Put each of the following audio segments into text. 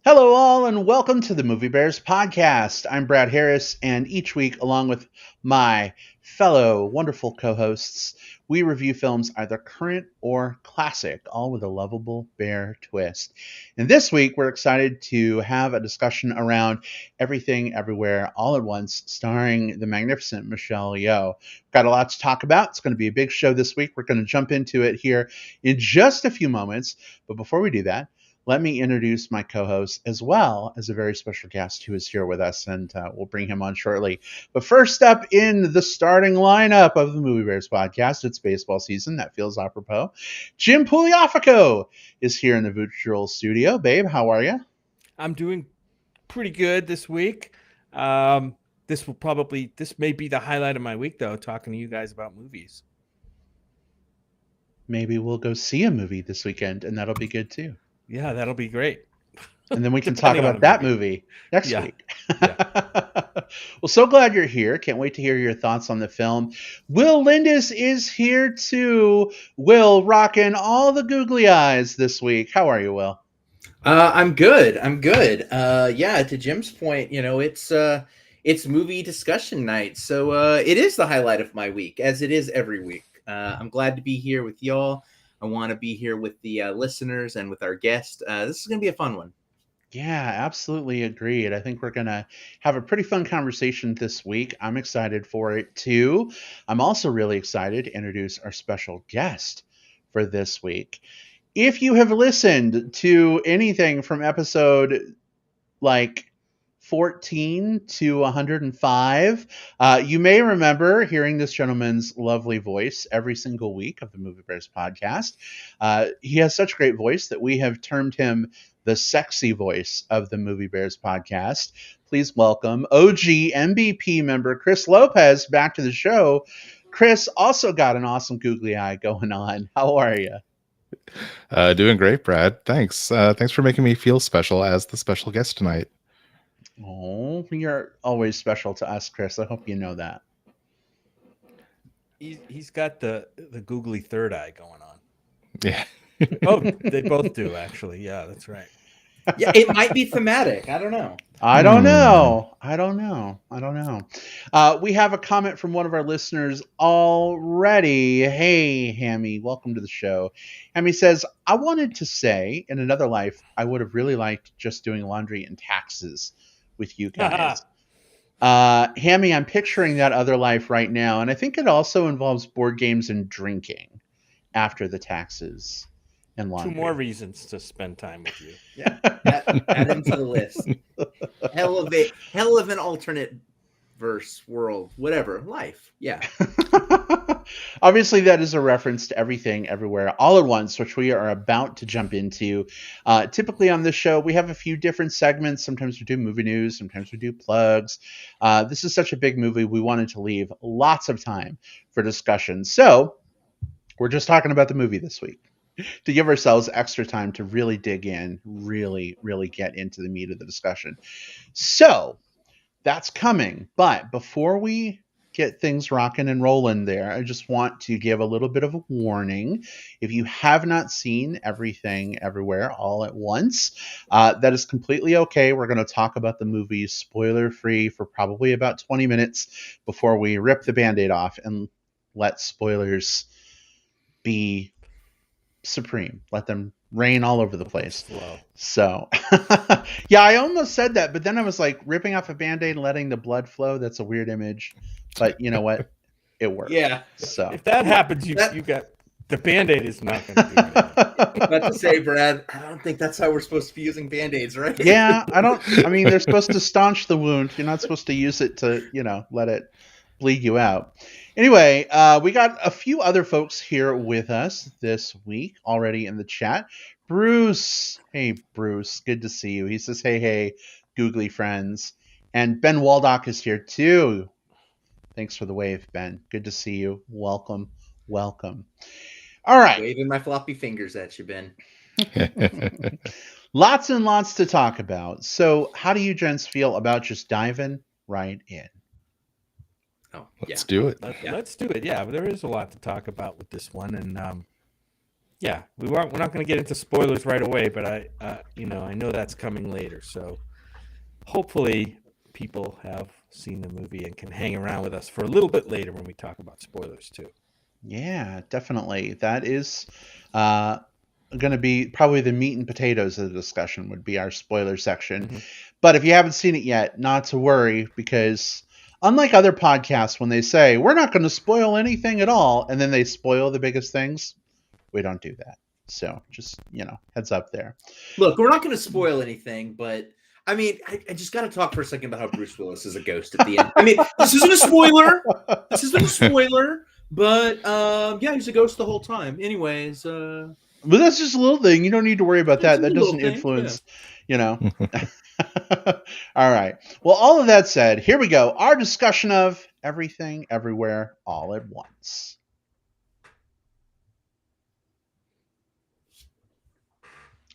Hello, all, and welcome to the Movie Bears podcast. I'm Brad Harris, and each week, along with my fellow wonderful co hosts, we review films either current or classic, all with a lovable bear twist. And this week, we're excited to have a discussion around Everything Everywhere All at Once, starring the magnificent Michelle Yeoh. Got a lot to talk about. It's going to be a big show this week. We're going to jump into it here in just a few moments. But before we do that, let me introduce my co-host as well as a very special guest who is here with us, and we'll bring him on shortly. But first up in the starting lineup of the Movie Bears podcast, it's baseball season. That feels apropos. Jim Puliofico is here in the virtual studio. Babe, how are you? I'm doing pretty good this week. This may be the highlight of my week, though, talking to you guys about movies. Maybe we'll go see a movie this weekend, and that'll be good too. Yeah, that'll be great. And then we can talk about that movie next week. Well, so glad you're here. Can't wait to hear your thoughts on the film. Will Lindis is here too. Will, rocking all the googly eyes this week. How are you, Will? I'm good. To Jim's point, it's movie discussion night. So it is the highlight of my week, as it is every week. I'm glad to be here with y'all. I want to be here with the listeners and with our guest. This is going to be a fun one. Yeah, absolutely agreed. I think we're going to have a pretty fun conversation this week. I'm excited for it too. I'm also really excited to introduce our special guest for this week. If you have listened to anything from episode 14 to 105. You may remember hearing this gentleman's lovely voice every single week of the Movie Bears podcast. He has such great voice that we have termed him the sexy voice of the Movie Bears podcast. Please welcome OG MBP member Chris Lopez back to the show. Chris also got an awesome googly eye going on. How are you? Doing great, Brad. Thanks. Thanks for making me feel special as the special guest tonight. Oh, you're always special to us, Chris. I hope you know that. He's got the googly third eye going on. Yeah. Oh, they both do, actually. Yeah, that's right. Yeah, it might be thematic. I don't know. I don't know. We have a comment from one of our listeners already. Hey, Hammy, welcome to the show. Hammy says, I wanted to say, in another life, I would have really liked just doing laundry and taxes with you guys. Hammy, I'm picturing that other life right now, and I think it also involves board games and drinking after the taxes and laundry. 2 more reasons to spend time with you. Yeah, add them to the list. Hell of an alternate verse world, whatever, life. Yeah. Obviously, that is a reference to Everything Everywhere All at Once, which we are about to jump into. Typically on this show, we have a few different segments. Sometimes we do movie news. Sometimes we do plugs. This is such a big movie. We wanted to leave lots of time for discussion. So we're just talking about the movie this week to give ourselves extra time to really dig in, really, really get into the meat of the discussion. So that's coming. But before we get things rocking and rolling there, I just want to give a little bit of a warning. If you have not seen Everything Everywhere All at Once, that is completely okay. We're going to talk about the movie spoiler-free for probably about 20 minutes before we rip the Band-Aid off and let spoilers be supreme. Let them rain all over the place. Wow. So, yeah, I almost said that, but then I was like, ripping off a Band-Aid and letting the blood flow, that's a weird image. But you know what? It worked. Yeah. So if that happens, you got the Band-Aid is not going to do anything. About to say, Brad, I don't think that's how we're supposed to be using Band-Aids, right? Yeah, I mean, they're supposed to staunch the wound. You're not supposed to use it to, let it bleed you out. Anyway, we got a few other folks here with us this week already in the chat. Bruce. Hey, Bruce. Good to see you. He says, hey, googly friends. And Ben Waldock is here too. Thanks for the wave, Ben. Good to see you. Welcome. All right. Waving my floppy fingers at you, Ben. Lots and lots to talk about. So how do you gents feel about just diving right in? Let's do it. Let's do it. Yeah, there is a lot to talk about with this one, and yeah, we're not going to get into spoilers right away, but I know that's coming later. So hopefully people have seen the movie and can hang around with us for a little bit later when we talk about spoilers too. Yeah, definitely. That is uh, going to be probably the meat and potatoes of the discussion would be our spoiler section. Mm-hmm. But if you haven't seen it yet, not to worry, because unlike other podcasts, when they say we're not going to spoil anything at all, and then they spoil the biggest things, we don't do that. So just, heads up there. Look, we're not going to spoil anything, but I mean, I just got to talk for a second about how Bruce Willis is a ghost at the end. I mean, this isn't a spoiler. This isn't a spoiler, but yeah, he's a ghost the whole time. Anyways, but that's just a little thing. You don't need to worry about that. That doesn't influence, All right. Well, all of that said, here we go. Our discussion of Everything, Everywhere, All at Once.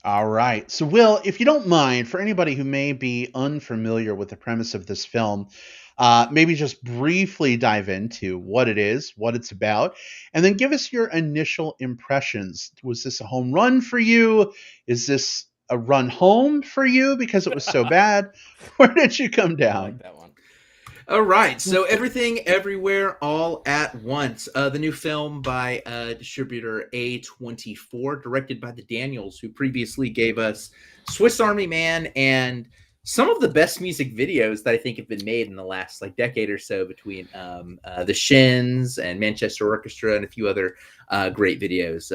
All right. So, Will, if you don't mind, for anybody who may be unfamiliar with the premise of this film, maybe just briefly dive into what it is, what it's about, and then give us your initial impressions. Was this a home run for you? Is this a run home for you because it was so bad? Where did you come down? I like that one. All right, so Everything, Everywhere, All at Once. The new film by distributor A24, directed by the Daniels, who previously gave us Swiss Army Man and some of the best music videos that I think have been made in the last decade or so, between The Shins and Manchester Orchestra and a few other great videos.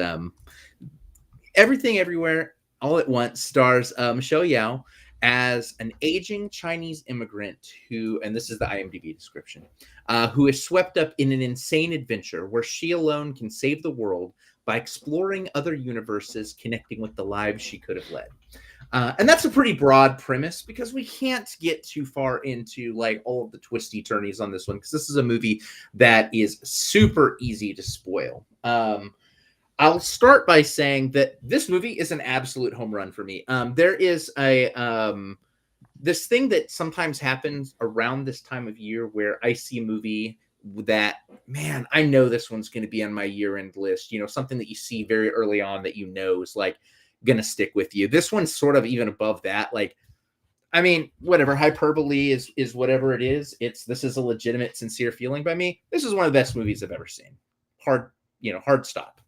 Everything, Everywhere, All at Once stars Michelle Yeoh as an aging Chinese immigrant who, and this is the IMDb description, who is swept up in an insane adventure where she alone can save the world by exploring other universes, connecting with the lives she could have led. And that's a pretty broad premise, because we can't get too far into all of the twisty turnies on this one, because this is a movie that is super easy to spoil. I'll start by saying that this movie is an absolute home run for me. There is this thing that sometimes happens around this time of year where I see a movie that, man, I know this one's going to be on my year-end list. Something that you see very early on that is going to stick with you. This one's sort of even above that. I mean, whatever, hyperbole is whatever it is. This is a legitimate, sincere feeling by me. This is one of the best movies I've ever seen. Hard stop.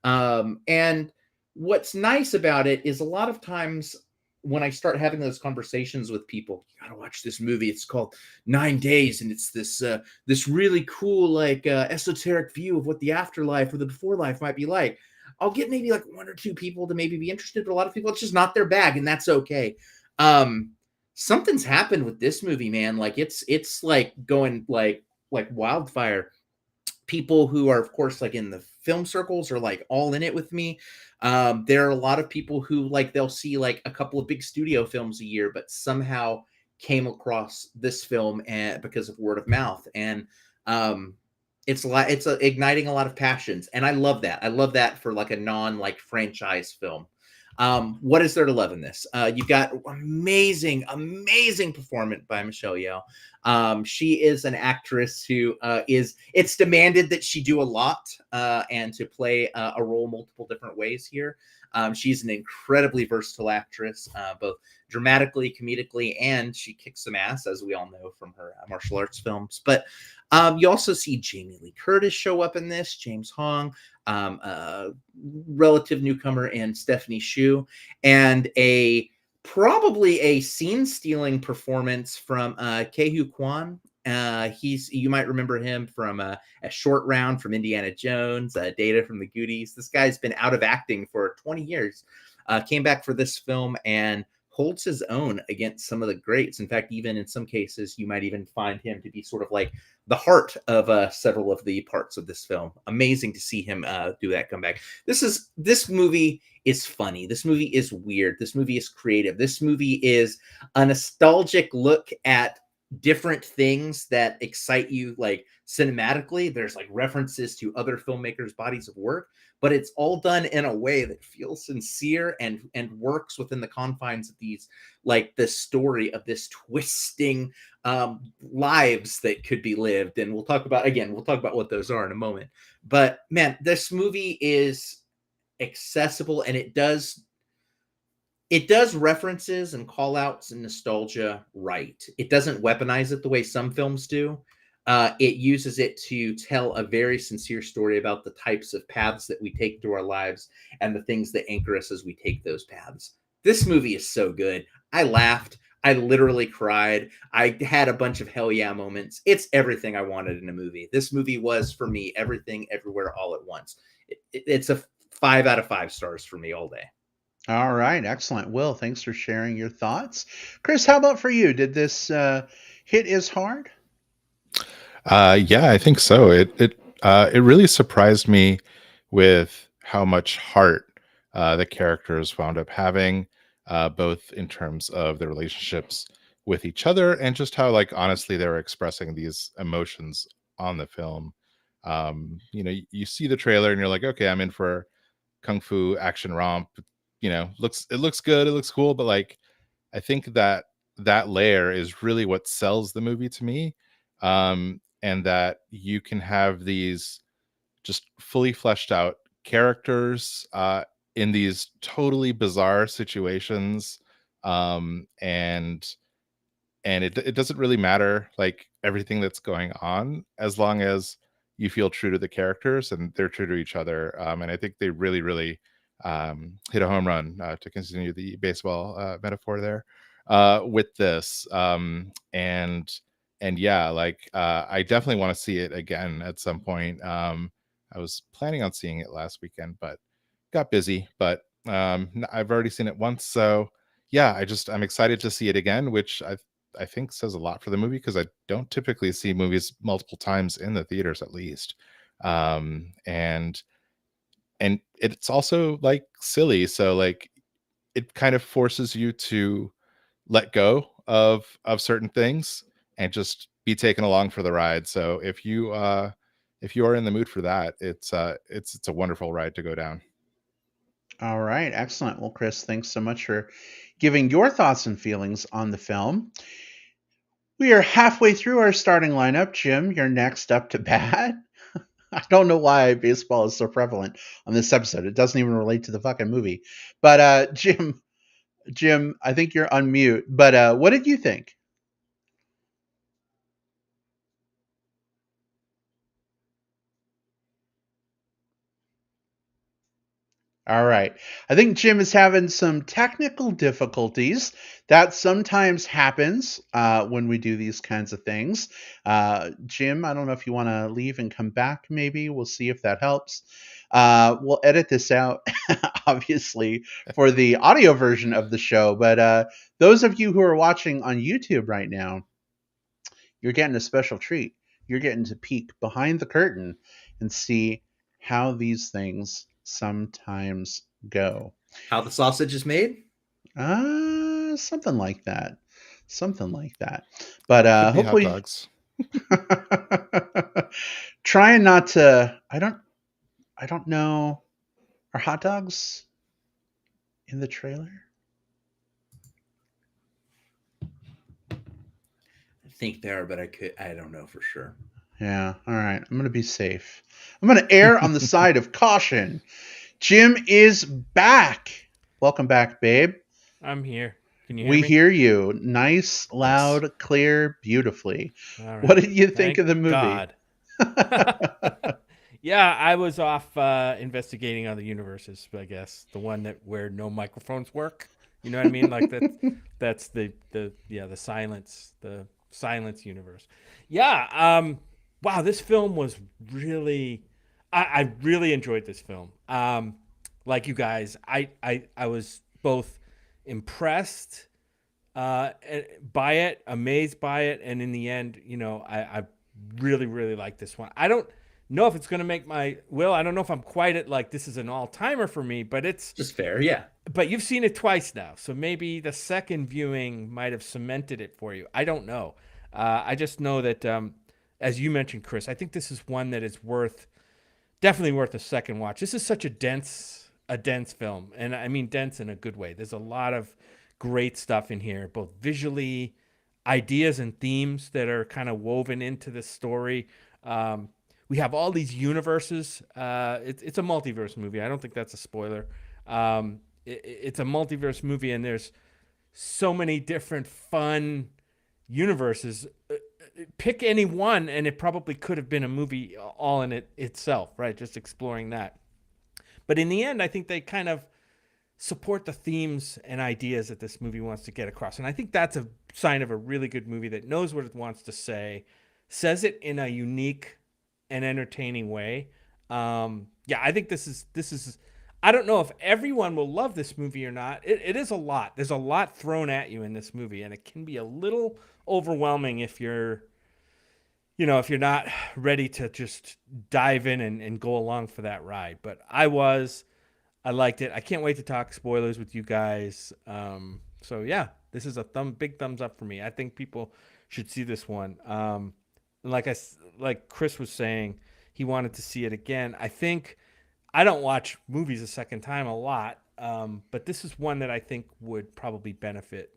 And what's nice about it is a lot of times when I start having those conversations with people, you gotta watch this movie. It's called 9 Days, and it's this really cool esoteric view of what the afterlife or the before life might be like. I'll get maybe one or two people to maybe be interested, but a lot of people, it's just not their bag, and that's okay. Something's happened with this movie, man. It's going like wildfire. People who are, of course, in the film circles are all in it with me. There are a lot of people who they'll see a couple of big studio films a year, but somehow came across this film because of word of mouth. And it's igniting a lot of passions. And I love that. I love that for a non franchise film. What is there to love in this? You've got amazing performance by Michelle Yeoh. She is an actress who it's demanded that she do a lot and to play a role multiple different ways here. She's an incredibly versatile actress, both dramatically, comedically, and she kicks some ass, as we all know from her martial arts films. But you also see Jamie Lee Curtis show up in this, James Hong, relative newcomer, and Stephanie Hsu, and probably a scene-stealing performance from Ke-Huy Quan. You might remember him from a Short Round from Indiana Jones, Data from the Goonies. This guy's been out of acting for 20 years. Came back for this film and holds his own against some of the greats. In fact, even in some cases, you might even find him to be sort of the heart of several of the parts of this film. Amazing to see him do that comeback. This movie is funny. This movie is weird. This movie is creative. This movie is a nostalgic look at different things that excite you cinematically. There's references to other filmmakers' bodies of work, but it's all done in a way that feels sincere and works within the confines of these the story of this twisting lives that could be lived. And we'll talk about what those are in a moment. But man, this movie is accessible, and it does references and call outs and nostalgia right. It doesn't weaponize it the way some films do. It uses it to tell a very sincere story about the types of paths that we take through our lives and the things that anchor us as we take those paths. This movie is so good. I laughed. I literally cried. I had a bunch of hell yeah moments. It's everything I wanted in a movie. This movie was, for me, everything, everywhere, all at once. It's a 5 out of 5 stars for me all day. All right, excellent. Will, thanks for sharing your thoughts. Chris, how about for you? Did this hit as hard? Yeah, I think so. It really surprised me with how much heart the characters wound up having, both in terms of their relationships with each other and just how, like, honestly, they were expressing these emotions on the film. You see the trailer and you're like, okay, I'm in for kung fu action romp. It looks good, it looks cool, but like, I think that layer is really what sells the movie to me. And that you can have these just fully fleshed out characters in these totally bizarre situations. And it doesn't really matter, like, everything that's going on, as long as you feel true to the characters and they're true to each other. And I think they really, really hit a home run, to continue the baseball metaphor there, with this. And yeah, like, I definitely want to see it again at some point. I was planning on seeing it last weekend, but got busy. But I've already seen it once, so yeah, I'm excited to see it again, which I think says a lot for the movie, because I don't typically see movies multiple times in the theaters, at least. And it's also, like, silly, so, like, it kind of forces you to let go of certain things and just be taken along for the ride. So if you are in the mood for that, it's a wonderful ride to go down. All right, excellent. Well, Chris, thanks so much for giving your thoughts and feelings on the film. We are halfway through our starting lineup. Jim, you're next up to bat. I don't know why baseball is so prevalent on this episode. It doesn't even relate to the fucking movie. But Jim, I think you're on mute. But what did you think? All right. I think Jim is having some technical difficulties. That sometimes happens when we do these kinds of things. Jim, I don't know if you want to leave and come back, maybe. We'll see if that helps. We'll edit this out, obviously, for the audio version of the show. But those of you who are watching on YouTube right now, you're getting a special treat. You're getting to peek behind the curtain and see how these things sometimes go. How the sausage is made? Something like that. Something like that. But Could be hopefully, hot dogs. trying not to. I don't know. Are hot dogs in the trailer? I think there, but I don't know for sure. Yeah. All right. I'm gonna be safe. I'm gonna err on the side of caution. Jim is back. Welcome back, babe. I'm here. Can you hear We me? hear you. Nice, loud, clear, beautifully. All right. What did you think Thank of the movie? God. Yeah, I was off investigating other universes, I guess. The one where no microphones work. You know what I mean? Like that's the silence universe. Yeah, wow, this film was really I really enjoyed this film. Like you guys, I was both impressed by it, amazed by it, and in the end, I really, really like this one. I don't know if it's going to make I don't know if I'm quite at, like, this is an all-timer for me, but it's just fair, yeah. But you've seen it twice now, so maybe the second viewing might have cemented it for you. I don't know. I just know that, as you mentioned, Chris, I think this is one that is definitely worth a second watch. This is such a dense film, and I mean dense in a good way. There's a lot of great stuff in here, both visually, ideas and themes that are kind of woven into the story. we have all these universes. It's a multiverse movie. I don't think that's a spoiler. It's a multiverse movie, and there's so many different fun universes. Pick any one, and it probably could have been a movie all in it itself, right? Just exploring that. But in the end, I think they kind of support the themes and ideas that this movie wants to get across. And I think that's a sign of a really good movie that knows what it wants to say, says it in a unique and entertaining way. Yeah, I think this is, I don't know if everyone will love this movie or not. It is a lot. There's a lot thrown at you in this movie, and it can be a little overwhelming if you're not ready to just dive in and go along for that ride. But I liked it. I can't wait to talk spoilers with you guys. So yeah, this is a big thumbs up for me. I think people should see this one. Like Chris was saying, he wanted to see it again. I think I don't watch movies a second time a lot, but this is one that I think would probably benefit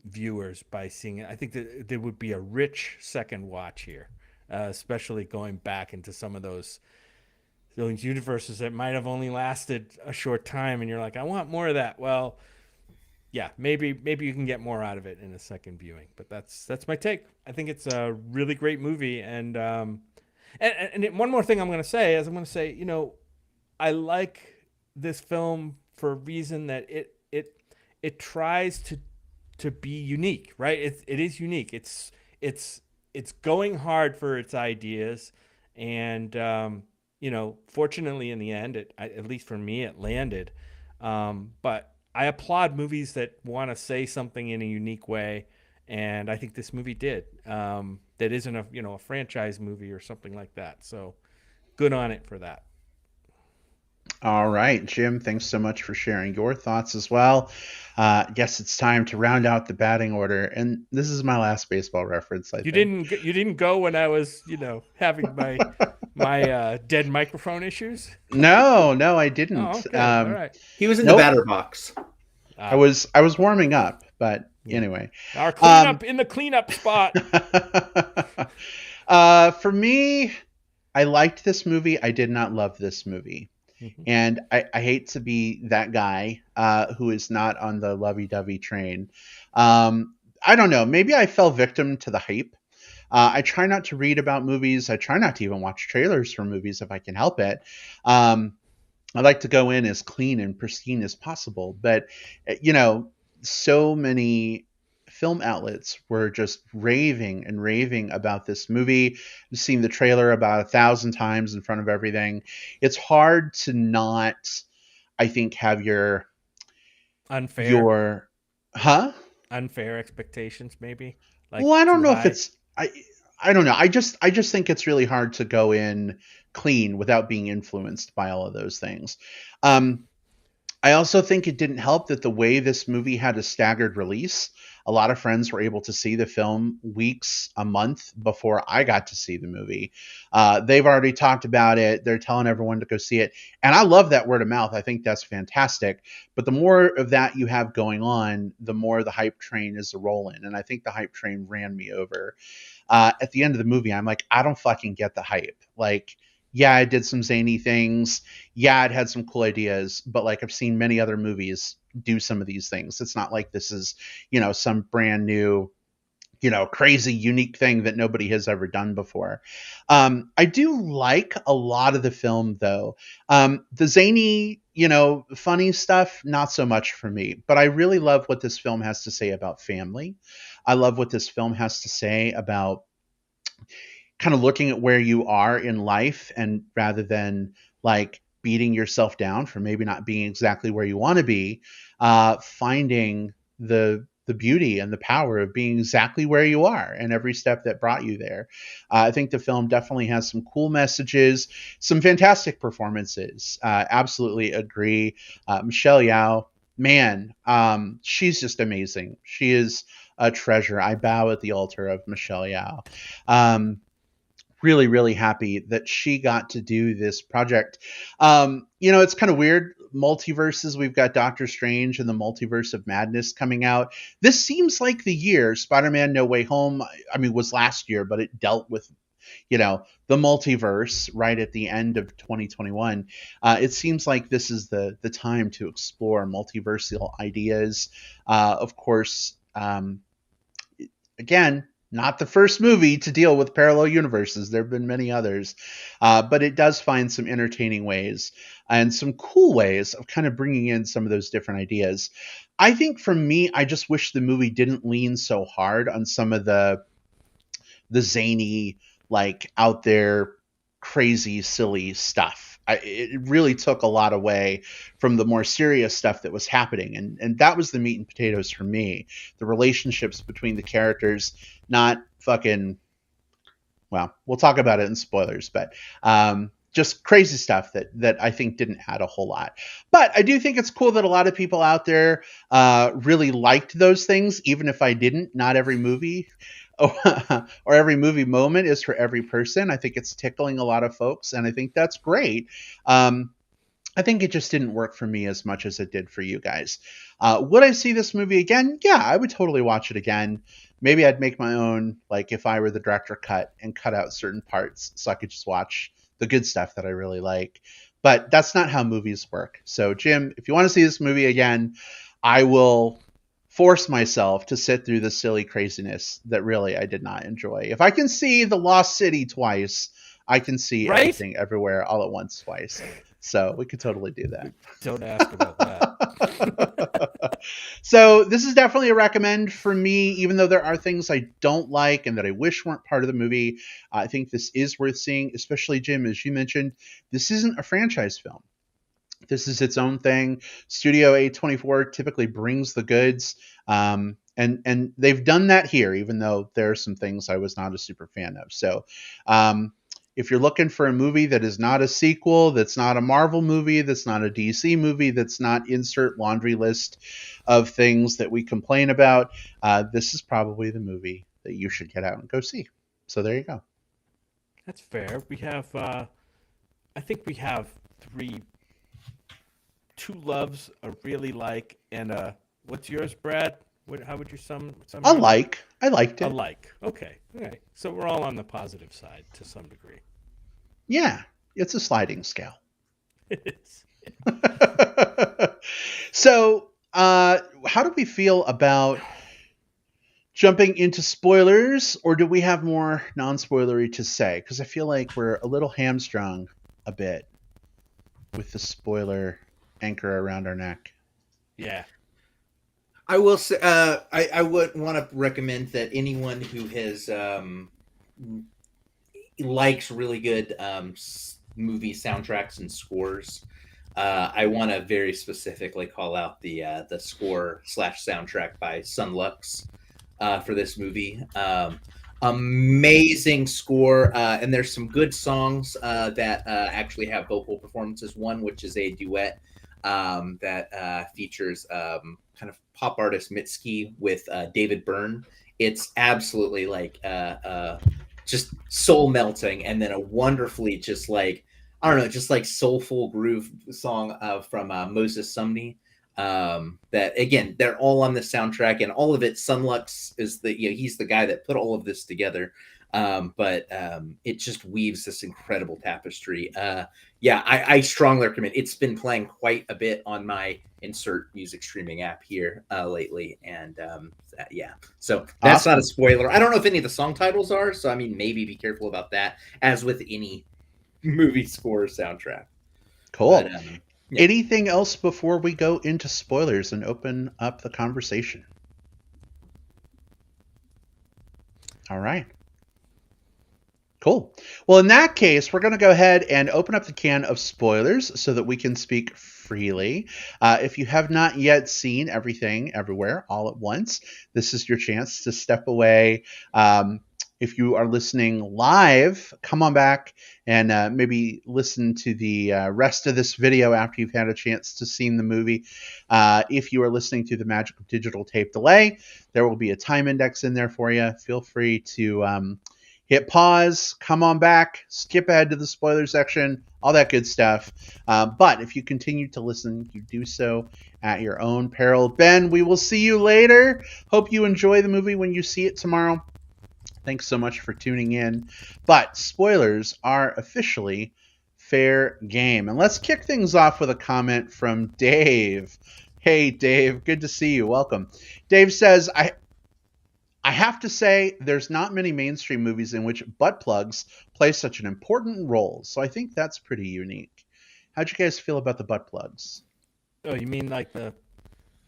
viewers by seeing it. I think that there would be a rich second watch here, especially going back into some of those universes that might have only lasted a short time, and you're like, I want more of that. Well, yeah, maybe you can get more out of it in a second viewing. But that's my take. I think it's a really great movie, and one more thing I'm going to say is I like this film for a reason that it tries to be unique, right? It is unique. It's going hard for its ideas, and fortunately in the end, at least for me, it landed. But I applaud movies that want to say something in a unique way, and I think this movie did. That isn't a franchise movie or something like that. So good on it for that. All right, Jim, thanks so much for sharing your thoughts as well. Guess it's time to round out the batting order, and this is my last baseball reference. You didn't go when I was having my dead microphone issues. No, I didn't. Oh, okay. All right. He was in the batter box. I was warming up, but anyway. Our cleanup in the cleanup spot. For me, I liked this movie. I did not love this movie. Mm-hmm. And I hate to be that guy who is not on the lovey-dovey train. I don't know. Maybe I fell victim to the hype. I try not to read about movies. I try not to even watch trailers for movies if I can help it. I like to go in as clean and pristine as possible. But, so many film outlets were just raving about this movie. I've seen the trailer about 1,000 times in front of everything. It's hard to not, I think, have your unfair expectations, maybe. Well, I don't know if it's I don't know. I just think it's really hard to go in clean without being influenced by all of those things. I also think it didn't help that the way this movie had a staggered release, a lot of friends were able to see the film weeks, a month before I got to see the movie. They've already talked about it. They're telling everyone to go see it. And I love that word of mouth. I think that's fantastic. But the more of that you have going on, the more the hype train is rolling. And I think the hype train ran me over. At the end of the movie, I'm like, I don't fucking get the hype. Like, yeah, it did some zany things. Yeah, it had some cool ideas, but like I've seen many other movies do some of these things. It's not like this is, some brand new, crazy, unique thing that nobody has ever done before. I do like a lot of the film, though. The zany, funny stuff, not so much for me. But I really love what this film has to say about family. I love what this film has to say about kind of looking at where you are in life, and rather than like beating yourself down for maybe not being exactly where you want to be, finding the beauty and the power of being exactly where you are and every step that brought you there. I think the film definitely has some cool messages, some fantastic performances. Absolutely agree. Michelle Yeoh, man, she's just amazing. She is a treasure. I bow at the altar of Michelle Yeoh. Really, really happy that she got to do this project. It's kind of weird. Multiverses, we've got Doctor Strange and the Multiverse of Madness coming out. This seems like the year. Spider-Man No Way Home, was last year, but it dealt with the multiverse right at the end of 2021. It seems like this is the time to explore multiversal ideas. Of course, again, not the first movie to deal with parallel universes. There have been many others, but it does find some entertaining ways and some cool ways of kind of bringing in some of those different ideas. I think for me, I just wish the movie didn't lean so hard on some of the zany, like out there, crazy, silly stuff. It really took a lot away from the more serious stuff that was happening. And that was the meat and potatoes for me. The relationships between the characters, not fucking, well, we'll talk about it in spoilers, but just crazy stuff that I think didn't add a whole lot. But I do think it's cool that a lot of people out there really liked those things, even if I didn't. Not every movie or every movie moment is for every person. I think it's tickling a lot of folks, and I think that's great. I think it just didn't work for me as much as it did for you guys. Would I see this movie again? Yeah, I would totally watch it again. Maybe I'd make my own, like if I were the director cut and cut out certain parts so I could just watch the good stuff that I really like. But that's not how movies work. So Jim, if you want to see this movie again, I will force myself to sit through the silly craziness that really I did not enjoy. If I can see The Lost City twice, I can see Everything Everywhere All at Once twice. So we could totally do that. Don't ask about that. So this is definitely a recommend for me, even though there are things I don't like and that I wish weren't part of the movie. I think this is worth seeing, especially Jim, as you mentioned, this isn't a franchise film. This is its own thing. Studio A24 typically brings the goods. And they've done that here, even though there are some things I was not a super fan of. So if you're looking for a movie that is not a sequel, that's not a Marvel movie, that's not a DC movie, that's not insert laundry list of things that we complain about, this is probably the movie that you should get out and go see. So there you go. That's fair. We have, I think we have two loves, a really like, and what's yours, Brad? How would you sum I liked it. A like. Okay. All right. So we're all on the positive side to some degree. Yeah. It's a sliding scale. It is. So, how do we feel about jumping into spoilers, or do we have more non-spoilery to say? Because I feel like we're a little hamstrung a bit with the spoiler anchor around our neck. Yeah. I will say, I would want to recommend that anyone who has likes really good movie soundtracks and scores, I want to very specifically call out the score / soundtrack by Sunlux for this movie. Amazing score, and there's some good songs that actually have vocal performances. One which is a duet that features kind of pop artist Mitski with David Byrne. It's absolutely like just soul melting, and then a wonderfully just like, I don't know, just like soulful groove song from Moses Sumney. That again, they're all on the soundtrack, and all of it. Sunlux is he's the guy that put all of this together. But it just weaves this incredible tapestry. I strongly recommend. It's been playing quite a bit on my insert music streaming app here lately, and so that's Awesome. not a spoiler. I don't know if any of the song titles are, so I mean, maybe be careful about that, as with any movie score or soundtrack. Cool. But, Anything else before we go into spoilers and open up the conversation? All right. Cool. Well, in that case, we're going to go ahead and open up the can of spoilers so that we can speak freely. If you have not yet seen Everything Everywhere All at Once, this is your chance to step away. If you are listening live, come on back and maybe listen to the rest of this video after you've had a chance to see the movie. If you are listening to the magical digital tape delay, there will be a time index in there for you. Feel free to hit pause, come on back, skip ahead to the spoiler section, all that good stuff. But if you continue to listen, you do so at your own peril. Ben, we will see you later. Hope you enjoy the movie when you see it tomorrow. Thanks so much for tuning in. But spoilers are officially fair game. And let's kick things off with a comment from Dave. Hey, Dave, good to see you. Welcome. Dave says, I have to say, there's not many mainstream movies in which butt plugs play such an important role. So I think that's pretty unique. How'd you guys feel about the butt plugs? Oh, you mean like the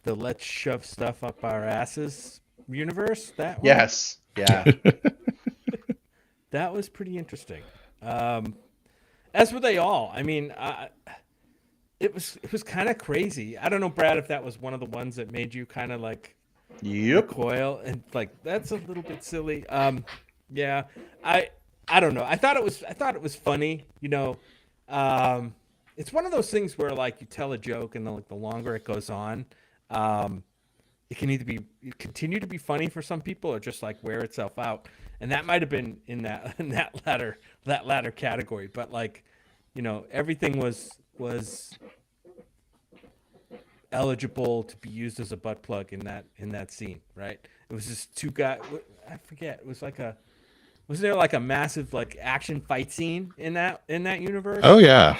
let's shove stuff up our asses universe? That one? Yes. Yeah. That was pretty interesting. As were they all. I mean, it was kind of crazy. I don't know, Brad, if that was one of the ones that made you kind of like Yep. recoil and like that's a little bit silly. Yeah, I don't know. I thought it was funny. You know, it's one of those things where like you tell a joke and the longer it goes on, it can either continue to be funny for some people or just like wear itself out. And that might have been in that latter category. But like, you know, everything was eligible to be used as a butt plug in that scene, right? It was just two guys. I forget. It was like was there like a massive like action fight scene in that universe? Oh yeah,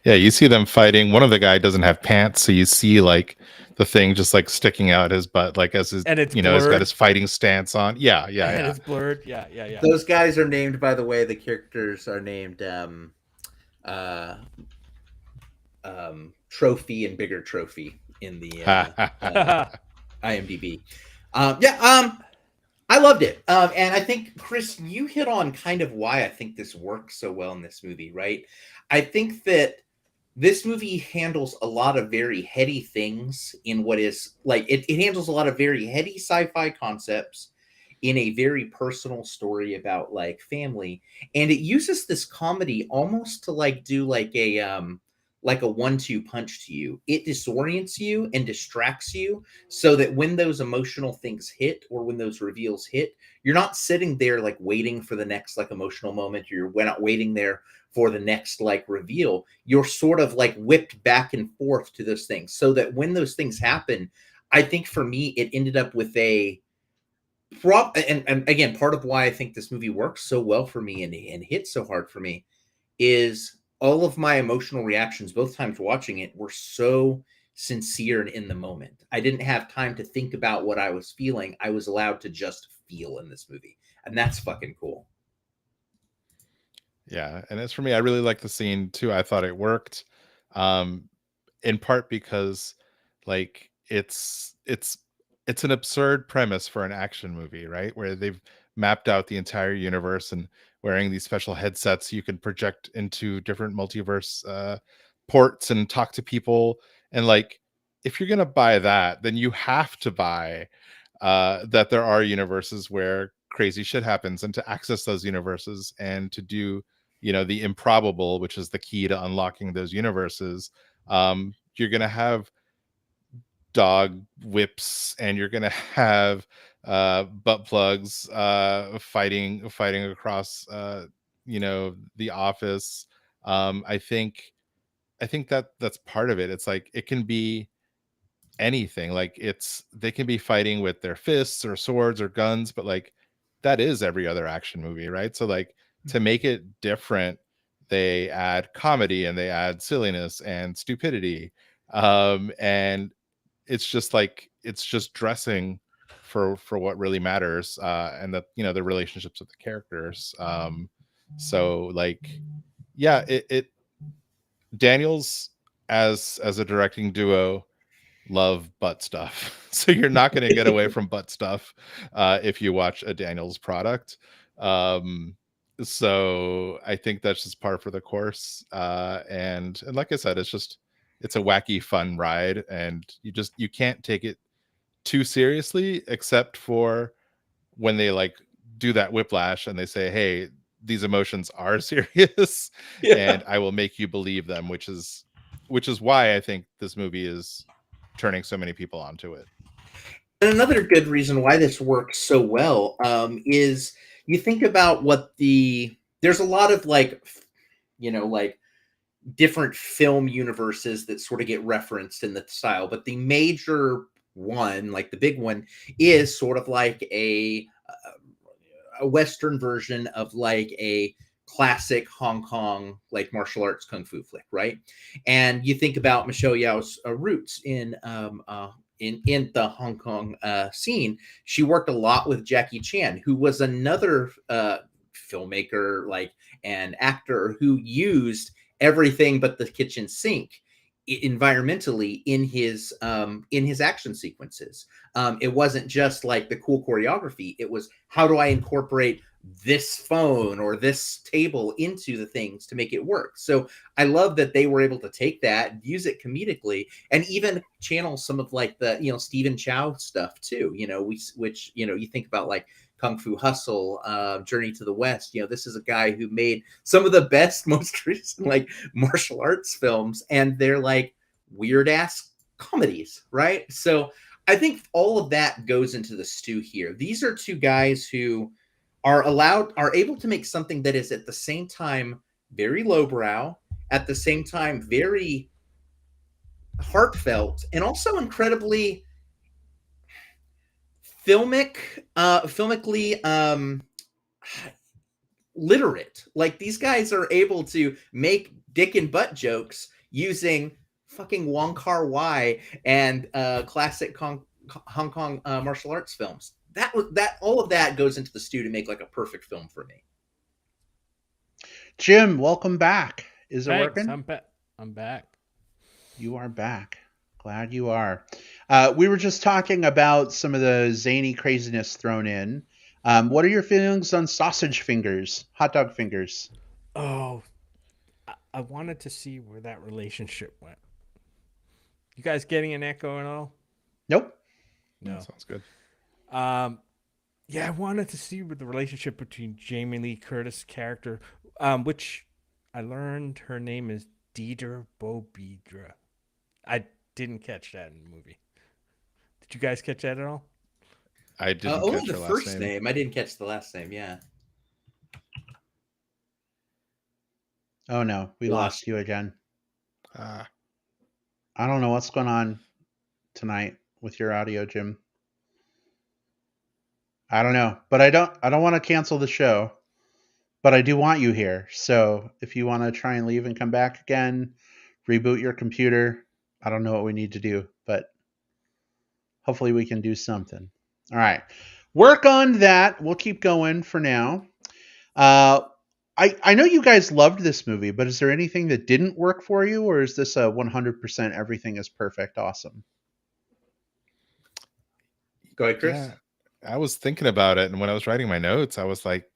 yeah. You see them fighting. One of the guy doesn't have pants, so you see like the thing just like sticking out his butt, like as his, and it's you know, he's got his fighting stance on. Yeah. And it's blurred. Yeah. Those guys are named, by the way. The characters are named Trophy and Bigger Trophy in the IMDb. I loved it. And I think, Chris, you hit on kind of why I think this works so well in this movie, right? I think that this movie handles a lot of very heady things in what is like, it handles a lot of very heady sci-fi concepts in a very personal story about like family. And it uses this comedy almost to like do like a 1-2 punch to you. It disorients you and distracts you so that when those emotional things hit or when those reveals hit, you're not sitting there like waiting for the next like emotional moment. You're not waiting there for the next like reveal. You're sort of like whipped back and forth to those things so that when those things happen, I think for me, it ended up with and again, part of why I think this movie works so well for me and hits so hard for me is all of my emotional reactions, both times watching it, were so sincere and in the moment. I didn't have time to think about what I was feeling. I was allowed to just feel in this movie. And that's fucking cool. Yeah. And as for me, I really like the scene too. I thought it worked. In part because like it's an absurd premise for an action movie, right? Where they've mapped out the entire universe and wearing these special headsets you can project into different multiverse ports and talk to people. And like, if you're gonna buy that, then you have to buy that there are universes where crazy shit happens, and to access those universes and to do, you know, the improbable, which is the key to unlocking those universes. You're gonna have dog whips and you're gonna have butt plugs fighting across you know, the office. I think that's part of it. It's like it can be anything. Like they can be fighting with their fists or swords or guns, but like that is every other action movie, right? So like to make it different, they add comedy and they add silliness and stupidity, and it's just like it's just dressing for what really matters, and that, you know, the relationships with the characters. So like, yeah, it Daniels as a directing duo love butt stuff, so you're not going to get away from butt stuff if you watch a Daniels product. So I think that's just par for the course, and like I said, it's a wacky fun ride, and you can't take it too seriously, except for when they like do that whiplash and they say, hey, these emotions are serious. Yeah. And I will make you believe them, which is why I think this movie is turning so many people onto it. And another good reason why this works so well is you think about there's a lot of like, you know, like different film universes that sort of get referenced in the style, but the major one, like the big one, is sort of like a a Western version of like a classic Hong Kong like martial arts kung fu flick, right? And you think about Michelle Yeoh's roots in the Hong Kong scene. She worked a lot with Jackie Chan, who was another filmmaker like an actor who used everything but the kitchen sink environmentally in his action sequences. It wasn't just like the cool choreography. It was, how do I incorporate this phone or this table into the things to make it work? So I love that they were able to take that, use it comedically, and even channel some of like the, Stephen Chow stuff too, which, you think about like Kung Fu Hustle, Journey to the West. This is a guy who made some of the best, most recent like martial arts films, and they're like weird ass comedies, right? So I think all of that goes into the stew here. These are two guys who are able to make something that is at the same time very lowbrow, at the same time very heartfelt, and also incredibly filmically literate. Like, these guys are able to make dick and butt jokes using fucking Wong Kar-wai and classic Hong Kong martial arts films. That all of that goes into the stew to make like a perfect film for me. Jim, welcome back. Is it Thanks. working? I'm back. You are back. Glad you are. We were just talking about some of the zany craziness thrown in. What are your feelings on sausage fingers, hot dog fingers? Oh, I wanted to see where that relationship went. You guys getting an echo at all? Nope. No. Sounds good. Yeah, I wanted to see with the relationship between Jamie Lee Curtis' character, which I learned her name is Deidre Bobidra. I didn't catch that in the movie. Did you guys catch that at all? I didn't only catch the her last first name. I didn't catch the last name. Yeah. Oh no, we lost you again. Ah, I don't know what's going on tonight with your audio, Jim. I don't know, but I don't want to cancel the show, but I do want you here. So if you want to try and leave and come back again, reboot your computer. I don't know what we need to do, but hopefully we can do something. All right. Work on that. We'll keep going for now. I know you guys loved this movie, but is there anything that didn't work for you, or is this a 100% everything is perfect awesome? Go ahead, Chris. yeah. I was thinking about it, and when I was writing my notes, I was like,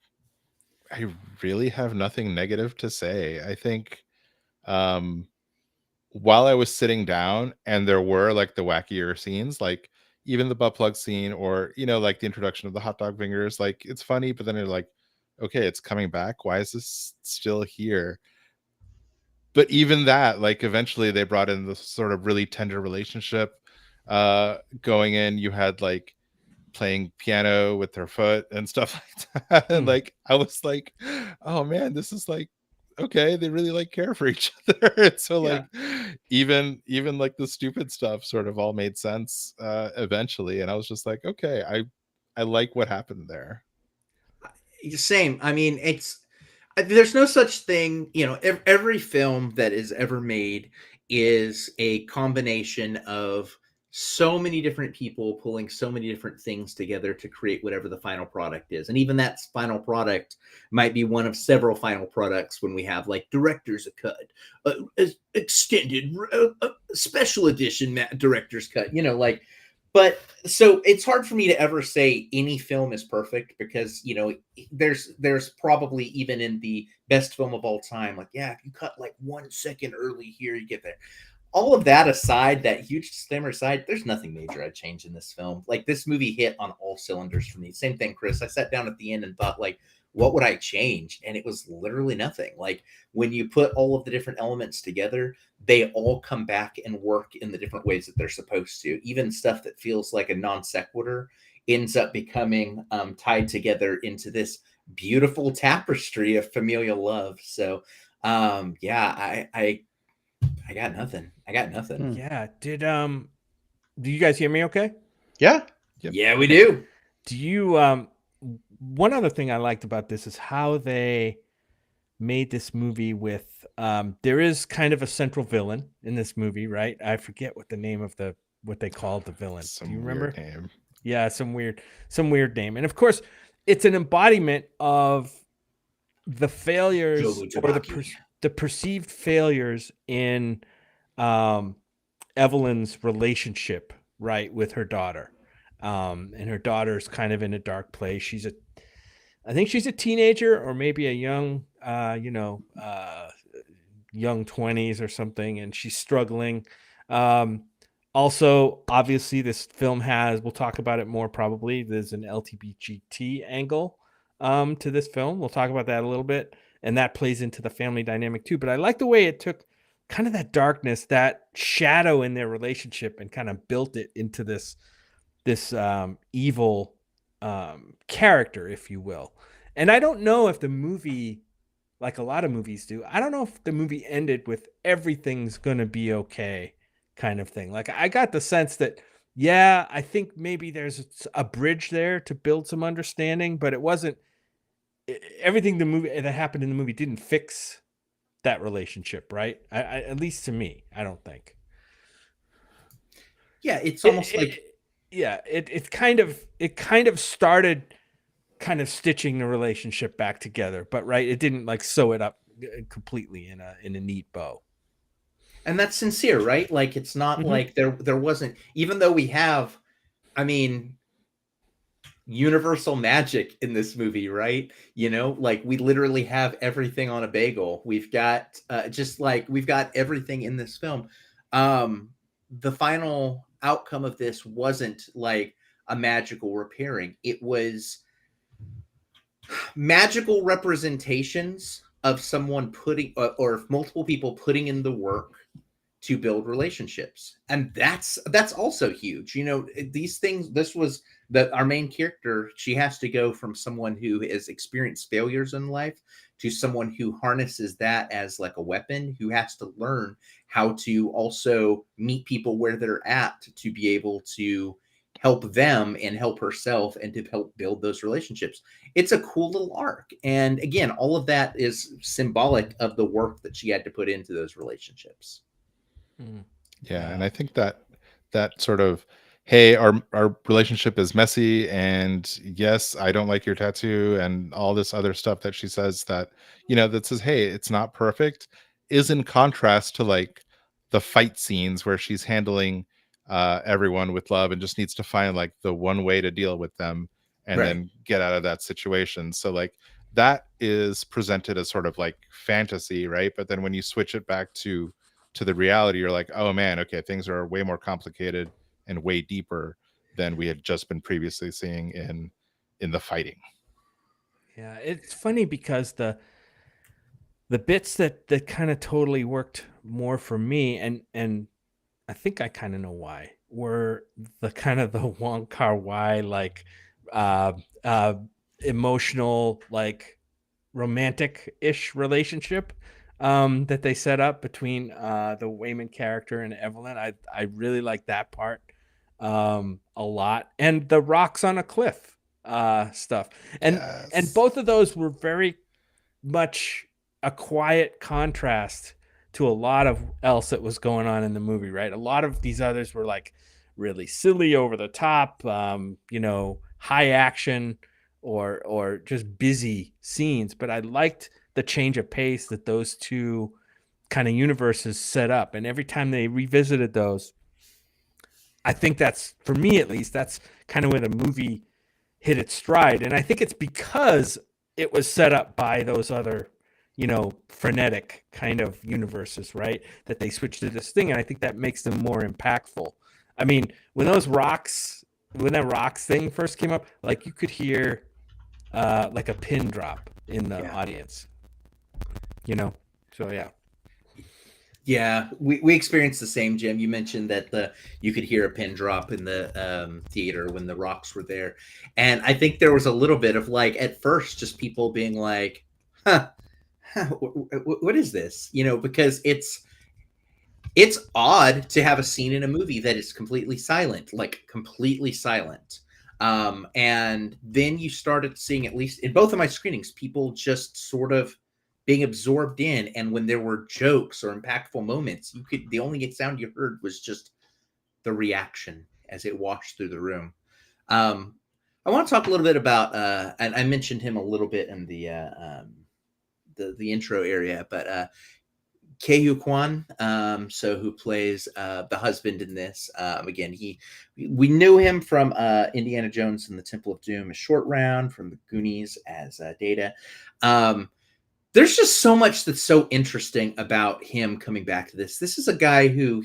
I really have nothing negative to say. I think while I was sitting down and there were like the wackier scenes, like even the butt plug scene, or like the introduction of the hot dog fingers, like it's funny, but then you're like, okay, it's coming back. Why is this still here? But even that, like eventually they brought in this sort of really tender relationship going in. You had like playing piano with their foot and stuff like that. And like I was like, oh man, this is like, okay, they really like care for each other. And so like even like the stupid stuff sort of all made sense eventually. And I was just like, okay, I like what happened there. Same. I mean, there's no such thing, every film that is ever made is a combination of so many different people pulling so many different things together to create whatever the final product is. And even that final product might be one of several final products when we have like director's cut, extended, special edition director's cut, but so it's hard for me to ever say any film is perfect, because there's probably, even in the best film of all time, like, yeah, if you cut like 1 second early here, you get there. All of that aside, that huge disclaimer aside, there's nothing major I'd change in this film. Like, this movie hit on all cylinders for me. Same thing, Chris. I sat down at the end and thought, like, what would I change? And it was literally nothing. Like, when you put all of the different elements together, they all come back and work in the different ways that they're supposed to. Even stuff that feels like a non sequitur ends up becoming tied together into this beautiful tapestry of familial love. So, yeah, I got nothing. Yeah. Do you guys hear me okay? Yeah. Yep. Yeah, we do. Do you one other thing I liked about this is how they made this movie with there is kind of a central villain in this movie, right? I forget what the name of what they called the villain. Do you remember? Weird name. Yeah, some weird name. And of course, it's an embodiment of the failures or the perceived failures in Evelyn's relationship, right, with her daughter. And her daughter's kind of in a dark place. I think she's a teenager or maybe a young, young 20s or something, and she's struggling. Also, obviously, this film we'll talk about it more probably. There's an LGBT angle to this film. We'll talk about that a little bit, and that plays into the family dynamic too. But I like the way it took kind of that darkness, that shadow in their relationship, and kind of built it into this evil character, if you will. And I don't know if the movie, like a lot of movies do, I don't know if the movie ended with everything's gonna be okay kind of thing. Like, I got the sense that, yeah, I think maybe there's a bridge there to build some understanding, but it wasn't everything that happened in the movie didn't fix that relationship, right? At least to me, I don't think. Yeah, it's almost it kind of started kind of stitching the relationship back together, but right, it didn't like sew it up completely in a neat bow. And that's sincere, right? Like, it's not like there wasn't, even though we have, I mean, universal magic in this movie, right? You know, like, we literally have everything on a bagel. We've got we've got everything in this film. The final outcome of this wasn't like a magical repairing. It was magical representations of someone putting or multiple people putting in the work to build relationships. And that's also huge. You know, these things, this was that our main character, she has to go from someone who has experienced failures in life to someone who harnesses that as like a weapon, who has to learn how to also meet people where they're at to be able to help them and help herself and to help build those relationships. It's a cool little arc. And again, all of that is symbolic of the work that she had to put into those relationships. Yeah, and I think that sort of, hey, our relationship is messy, and yes, I don't like your tattoo, and all this other stuff that she says that, you know, that says, hey, it's not perfect, is in contrast to like the fight scenes where she's handling everyone with love and just needs to find like the one way to deal with them and then get out of that situation. So like that is presented as sort of like fantasy, right? But then when you switch it back to the reality, you're like, oh man, okay, things are way more complicated and way deeper than we had just been previously seeing in the fighting. Yeah, it's funny because the bits that kind of totally worked more for me, and I think I kind of know why, were the kind of the Wong Kar-wai like emotional, like romantic-ish relationship that they set up between the Wayman character and Evelyn. I really like that part a lot, and the rocks on a cliff stuff, and both of those were very much a quiet contrast to a lot of else that was going on in the movie, right? A lot of these others were like really silly, over the top, you know, high action or just busy scenes, but I liked the change of pace that those two kind of universes set up. And every time they revisited those, I think that's, for me at least, that's kind of where the movie hit its stride. And I think it's because it was set up by those other, you know, frenetic kind of universes, right? That they switched to this thing. And I think that makes them more impactful. I mean, when that rocks thing first came up, like you could hear like a pin drop in the audience. You know, so yeah, we experienced the same, Jim. You mentioned that you could hear a pin drop in the theater when the rocks were there, and I think there was a little bit of like at first just people being like, what is this? You know, because it's odd to have a scene in a movie that is completely silent, like completely silent. And then you started seeing, at least in both of my screenings, people just sort of being absorbed in. And when there were jokes or impactful moments, the only sound you heard was just the reaction as it washed through the room. I want to talk a little bit about, and I mentioned him a little bit in the intro area, but Keiyu Kwan, so who plays the husband in this. Again, we knew him from Indiana Jones and the Temple of Doom as Short Round, from the Goonies as Data. There's just so much that's so interesting about him coming back to this. This is a guy who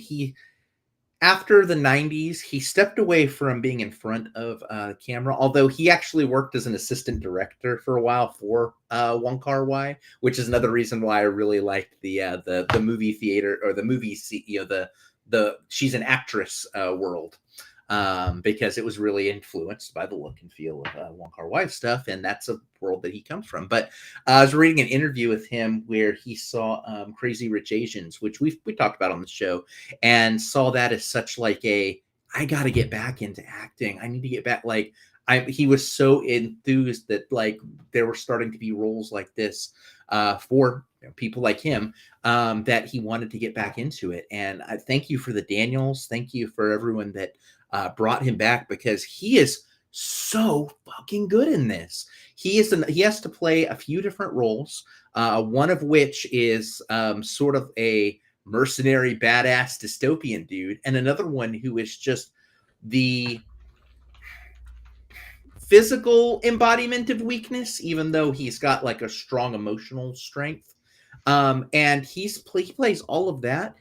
after the 90s, he stepped away from being in front of camera, although he actually worked as an assistant director for a while for Wong Kar-wai, which is another reason why I really liked the movie theater, or the movie, the she's an actress world, because it was really influenced by the look and feel of Wong Kar-wai's stuff, and that's a world that he comes from. But I was reading an interview with him where he saw Crazy Rich Asians, which we talked about on the show, and saw that as such like I got to get back into acting. I need to get back. Like he was so enthused that like there were starting to be roles like this for people like him, that he wanted to get back into it. And I thank you for the Daniels. Thank you for everyone that brought him back, because he is so fucking good in this. He has to play a few different roles, one of which is sort of a mercenary badass dystopian dude, and another one who is just the physical embodiment of weakness, even though he's got like a strong emotional strength. And he plays all of that.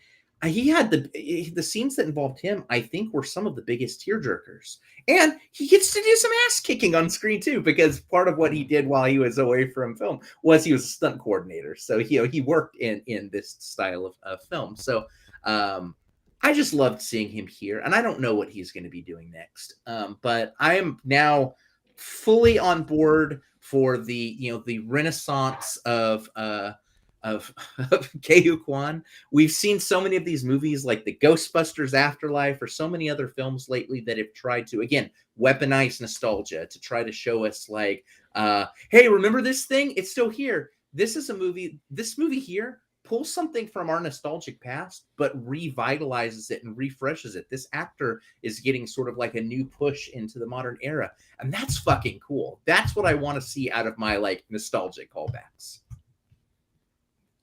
He had the scenes that involved him, I think, were some of the biggest tearjerkers. And he gets to do some ass kicking on screen too, because part of what he did while he was away from film was he was a stunt coordinator. So he worked in this style of film. So I just loved seeing him here, and I don't know what he's going to be doing next. But I am now fully on board for the renaissance of Keiyu Kwan. We've seen so many of these movies like the Ghostbusters Afterlife, or so many other films lately that have tried to, again, weaponize nostalgia to try to show us like, hey, remember this thing? It's still here. This movie here pulls something from our nostalgic past, but revitalizes it and refreshes it. This actor is getting sort of like a new push into the modern era. And that's fucking cool. That's what I want to see out of my like nostalgic callbacks.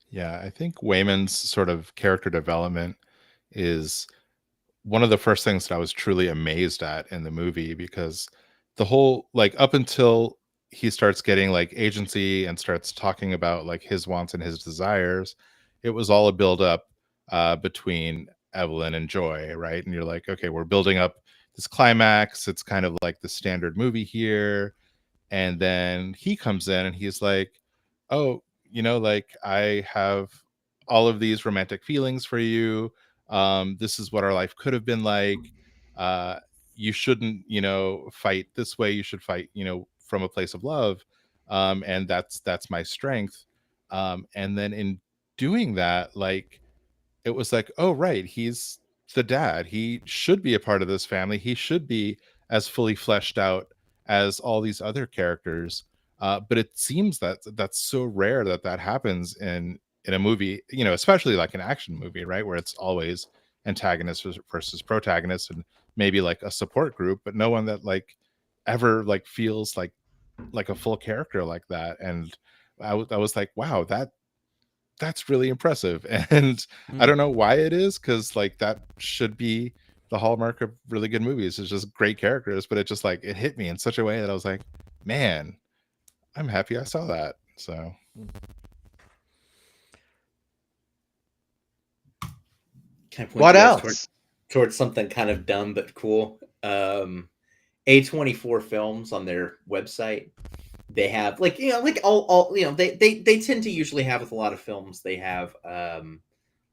Yeah, I think Wayman's sort of character development is one of the first things that I was truly amazed at in the movie, because the whole, like, up until he starts getting like agency and starts talking about like his wants and his desires, it was all a build up between Evelyn and Joy, right? And you're like, okay, we're building up this climax. It's kind of like the standard movie here. And then he comes in and he's like, oh, like, I have all of these romantic feelings for you. This is what our life could have been like. You shouldn't, fight this way. You should fight, from a place of love. And that's my strength. And then in doing that, like, it was like, oh, right, he's the dad. He should be a part of this family. He should be as fully fleshed out as all these other characters. But it seems that that's so rare that happens in a movie, especially like an action movie, right, where it's always antagonist versus protagonist, and maybe like a support group, but no one that like ever like feels like a full character like that. And I was like, wow, that's really impressive. And I don't know why it is, because like that should be the hallmark of really good movies. It's just great characters, but it just like it hit me in such a way that I was like, man, I'm happy I saw that. So Can I point What you guys else? towards something kind of dumb but cool? A24 Films on their website, they have like all they tend to usually have with a lot of films, they have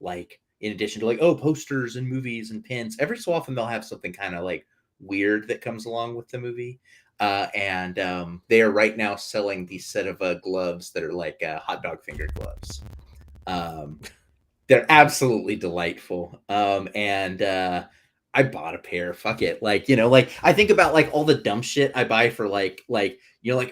like, in addition to like posters and movies and pins, every so often they'll have something kind of like weird that comes along with the movie. And they are right now selling these set of gloves that are like hot dog finger gloves. They're absolutely delightful. And I bought a pair. Fuck it. Like, like I think about like all the dumb shit I buy for like, like,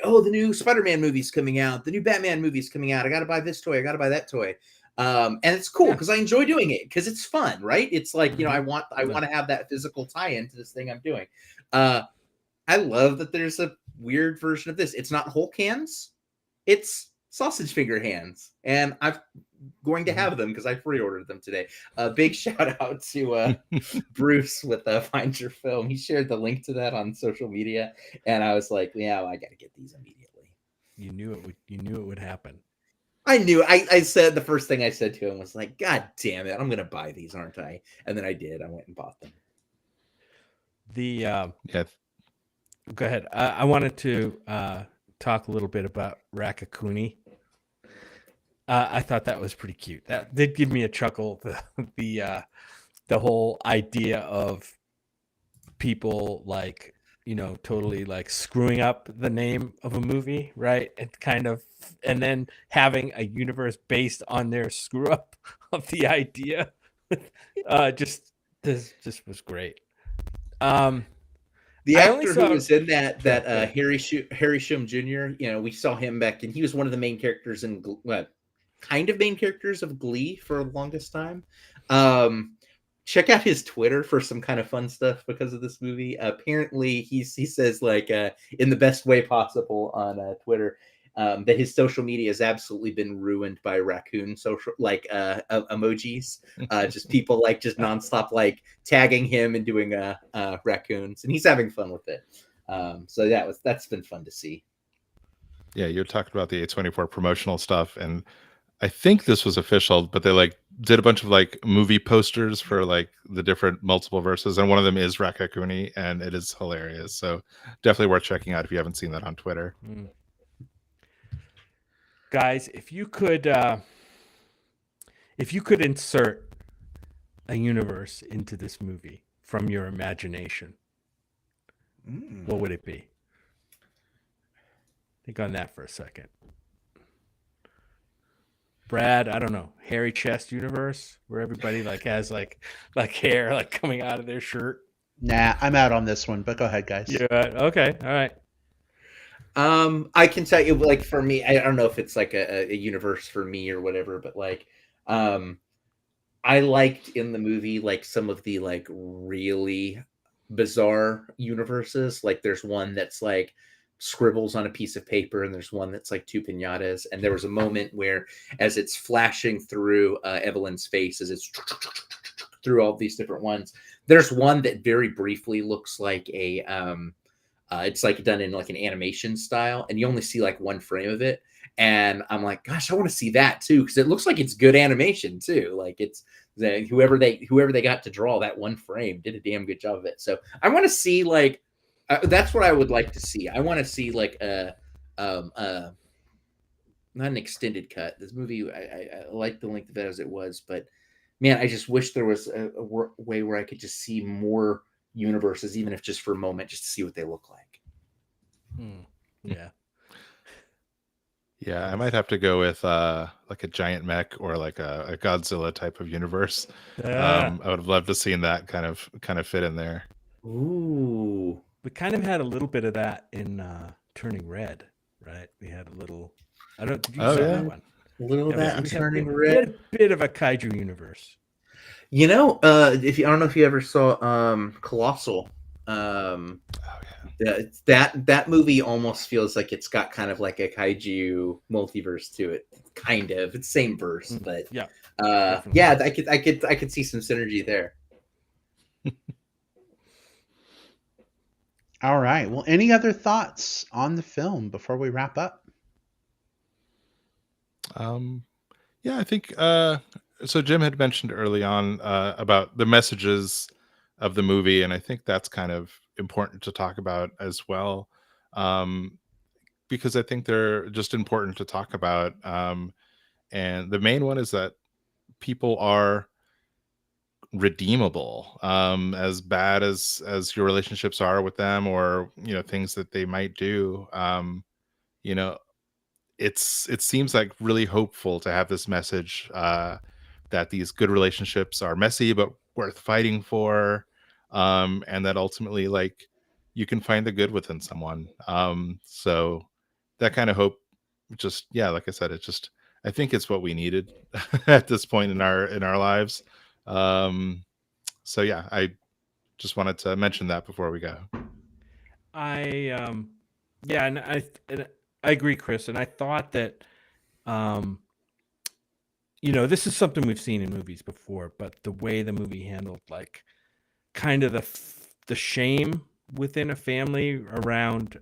oh, the new Spider-Man movie's coming out, the new Batman movie's coming out. I got to buy this toy. I got to buy that toy. And it's cool because I enjoy doing it because it's fun, right? It's like, I want to have that physical tie-in to this thing I'm doing. I love that there's a weird version of this. It's not Hulk hands. It's sausage finger hands. And I'm going to have them because I pre-ordered them today. Big shout out to Bruce with Find Your Film. He shared the link to that on social media. And I was like, yeah, I got to get these immediately. You knew it would happen. I knew. I said the first thing I said to him was like, God damn it, I'm going to buy these, aren't I? And then I did. I went and bought them. Go ahead. I wanted to talk a little bit about Rakakuni. I thought that was pretty cute. That did give me a chuckle. The whole idea of people like, totally like screwing up the name of a movie, right? And then having a universe based on their screw up of the idea. This was great. The actor who was in that Harry Shum Jr., we saw him back, and he was one of the main characters in main characters of Glee for the longest time. Check out his Twitter for some kind of fun stuff because of this movie. Apparently, he says like in the best way possible on Twitter that his social media has absolutely been ruined by raccoon social emojis. Just people like just nonstop like tagging him and doing raccoons, and he's having fun with it. So that's been fun to see. Yeah, you're talking about the A24 promotional stuff, and I think this was official, but they like did a bunch of like movie posters for like the different multiple verses, and one of them is Rakakuni, and it is hilarious. So definitely worth checking out if you haven't seen that on Twitter. Guys, if you could insert a universe into this movie from your imagination, what would it be? Think on that for a second. Brad, I don't know, hairy chest universe where everybody like has like hair like coming out of their shirt. Nah, I'm out on this one, but go ahead, guys. Yeah. Okay. All right. I can tell you, like, for me, I don't know if it's like a universe for me or whatever, but like, I liked in the movie like some of the like really bizarre universes. Like, there's one that's like scribbles on a piece of paper, and there's one that's like two piñatas. And there was a moment where, as it's flashing through Evelyn's face, as it's through all these different ones, there's one that very briefly looks like a it's like done in like an animation style, and you only see like one frame of it. And I'm like, gosh, I want to see that too, because it looks like it's good animation too. Like, it's whoever they got to draw that one frame did a damn good job of it. So I want to see like that's what I would like to see. I want to see like not an extended cut. This movie, I like the length of it as it was, but man, I just wish there was a way where I could just see more universes, even if just for a moment, just to see what they look like. Yeah, I might have to go with like a giant mech or like a Godzilla type of universe. I would have loved to seen that kind of fit in there. Ooh, we kind of had a little bit of that in Turning Red, right? We had a little. I don't. Did you see that one? A little of that in Turning Red. We had a bit of a kaiju universe. I don't know if you ever saw Colossal. That movie almost feels like it's got kind of like a kaiju multiverse to it. Kind of, it's same verse, but I could see some synergy there. All right. Well, any other thoughts on the film before we wrap up? Yeah, I think so Jim had mentioned early on about the messages of the movie, and I think that's kind of important to talk about as well, because I think they're just important to talk about. And the main one is that people are redeemable, as bad as your relationships are with them, or things that they might do. It seems like really hopeful to have this message that these good relationships are messy but worth fighting for. and that ultimately, like, you can find the good within someone. So that kind of hope, just, yeah, like I said, I think it's what we needed at this point in our lives. So yeah, I just wanted to mention that before we go. Yeah, and I agree, Chris, and I thought that this is something we've seen in movies before, but the way the movie handled, like, kind of the shame within a family around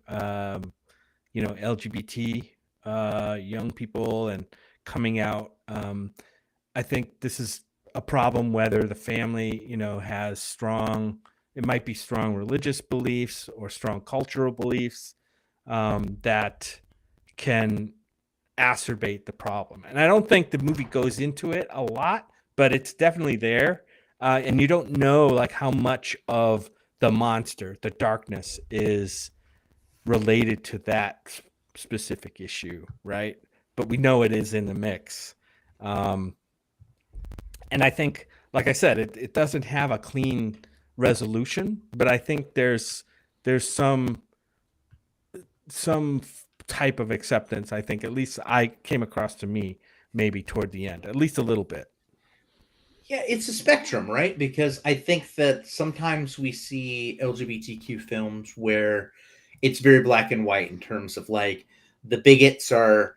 LGBT young people and coming out. I think this is a problem whether the family, has it might be strong religious beliefs or strong cultural beliefs that can acerbate the problem. And I don't think the movie goes into it a lot, but it's definitely there. And you don't know, like, how much of the monster, the darkness, is related to that specific issue, right? But we know it is in the mix. And I think, like I said, it doesn't have a clean resolution, but I think there's some type of acceptance. I think, at least I came across to me, maybe toward the end, at least a little bit. Yeah, it's a spectrum, right? Because I think that sometimes we see LGBTQ films where it's very black and white in terms of, like, the bigots are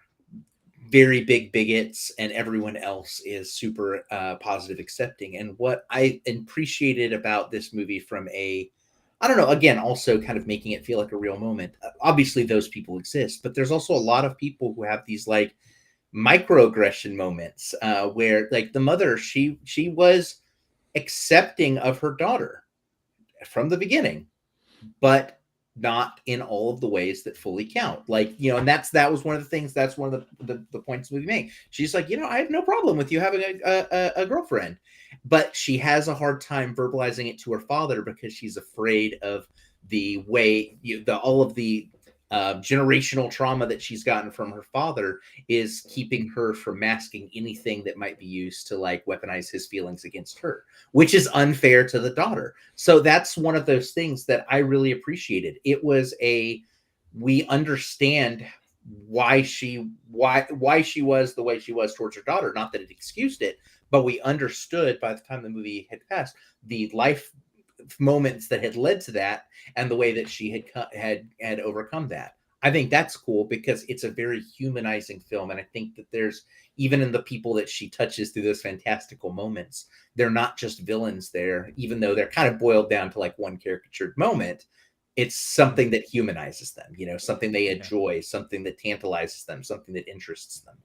very big bigots and everyone else is super positive accepting. And what I appreciated about this movie from I don't know, again, also kind of making it feel like a real moment. Obviously those people exist, but there's also a lot of people who have these, like, microaggression moments where, like, the mother, she was accepting of her daughter from the beginning, but not in all of the ways that fully count. Like, and that was one of the things, that's one of the points we make. She's like, I have no problem with you having a girlfriend, but she has a hard time verbalizing it to her father because she's afraid of the way all of the generational trauma that she's gotten from her father is keeping her from masking anything that might be used to, like, weaponize his feelings against her, which is unfair to the daughter. So that's one of those things that I really appreciated. It was we understand why she was the way she was towards her daughter. Not that it excused it, but we understood by the time the movie had passed the life moments that had led to that and the way that she had overcome that. I think that's cool because it's a very humanizing film. And I think that there's, even in the people that she touches through those fantastical moments, they're not just villains there, even though they're kind of boiled down to, like, one caricatured moment. It's something that humanizes them, something they enjoy, something that tantalizes them, something that interests them.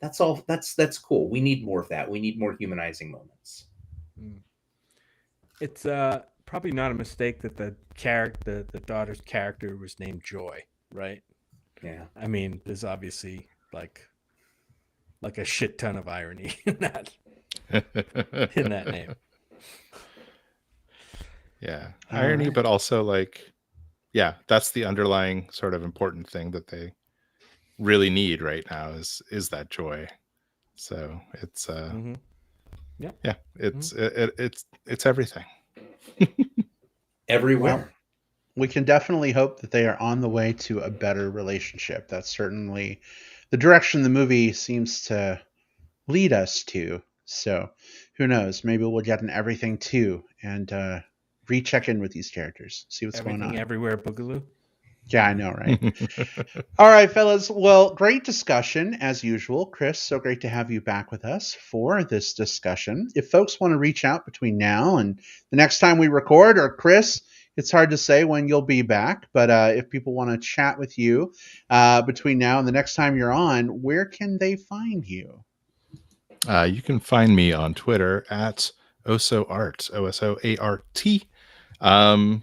That's all. That's cool. We need more of that. We need more humanizing moments. It's probably not a mistake that the daughter's character was named Joy, right? Yeah. I mean, there's obviously like a shit ton of irony in that name. Yeah, irony, but also, like, yeah, that's the underlying sort of important thing that they really need right now is that joy. So it's yeah, it's everything. Everywhere. Well, we can definitely hope that they are on the way to a better relationship. That's certainly the direction the movie seems to lead us to. So who knows? Maybe we'll get an Everything 2 and recheck in with these characters, see what's going on. Everywhere Boogaloo. Yeah, I know, right? All right, fellas. Well, great discussion as usual. Chris, so great to have you back with us for this discussion. If folks want to reach out between now and the next time we record, or Chris, it's hard to say when you'll be back, but if people want to chat with you between now and the next time you're on, where can they find you? You can find me on Twitter at osoart, OSOART.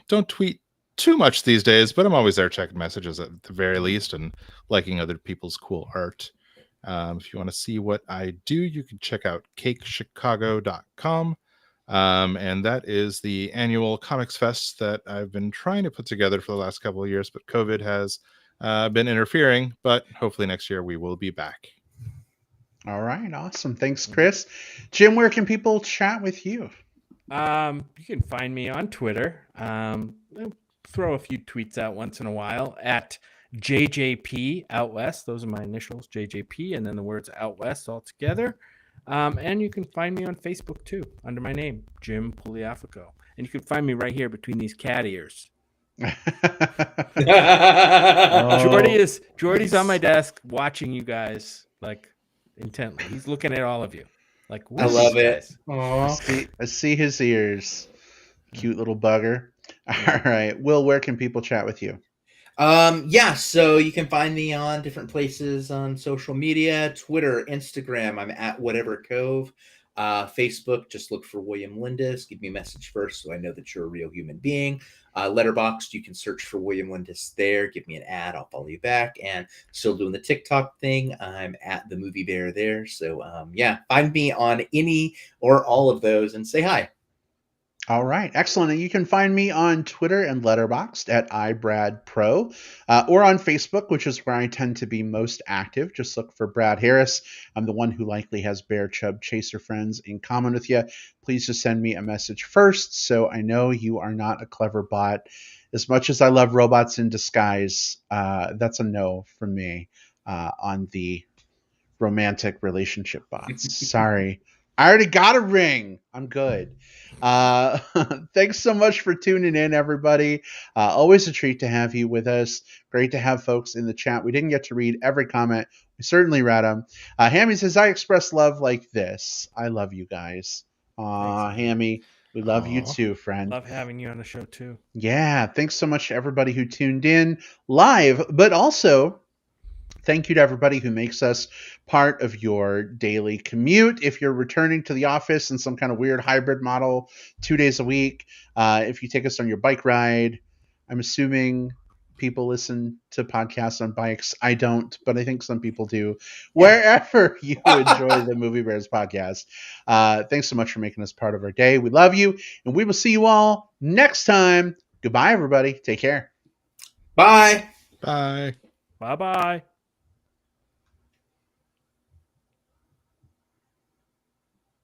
Don't tweet too much these days, but I'm always there checking messages at the very least and liking other people's cool art. If you want to see what I do, you can check out cakechicago.com. And that is the annual comics fest that I've been trying to put together for the last couple of years, but COVID has been interfering, but hopefully next year we will be back. All right. Awesome. Thanks, Chris. Jim, where can people chat with you? You can find me on Twitter. I'll throw a few tweets out once in a while at JJP Out West. Those are my initials, JJP, and then the words Out West all together. And you can find me on Facebook too, under my name, Jim Puliofico. And you can find me right here between these cat ears. Jordy's on my desk watching you guys like intently. He's looking at all of you. Like, I love it. I see his ears. Cute little bugger. All right. Will, where can people chat with you? So you can find me on different places on social media, Twitter, Instagram. I'm at Whatever Cove. Facebook, just look for William Lindis. Give me a message first so I know that you're a real human being. Letterboxd, you can search for William Lindis there. Give me an ad, I'll follow you back. And still doing the TikTok thing. I'm at the Movie Bear there. So find me on any or all of those and say hi. All right, excellent. And you can find me on Twitter and Letterboxd at iBradPro, or on Facebook, which is where I tend to be most active. Just look for Brad Harris. I'm the one who likely has Bear Chub Chaser friends in common with you. Please just send me a message first so I know you are not a clever bot. As much as I love robots in disguise, that's a no from me on the romantic relationship bots. Sorry. I already got a ring. I'm good. Thanks so much for tuning in, everybody. Always a treat to have you with us. Great to have folks in the chat. We didn't get to read every comment. We certainly read them. Hammy says, I express love like this. I love you guys. Thanks, Hammy. We love you too, friend. Love having you on the show too. Yeah. Thanks so much to everybody who tuned in live, but also thank you to everybody who makes us part of your daily commute. If you're returning to the office in some kind of weird hybrid model 2 days a week, if you take us on your bike ride, I'm assuming people listen to podcasts on bikes. I don't, but I think some people do. Wherever you enjoy the Movie Bears podcast, thanks so much for making us part of our day. We love you, and we will see you all next time. Goodbye, everybody. Take care. Bye. Bye. Bye-bye.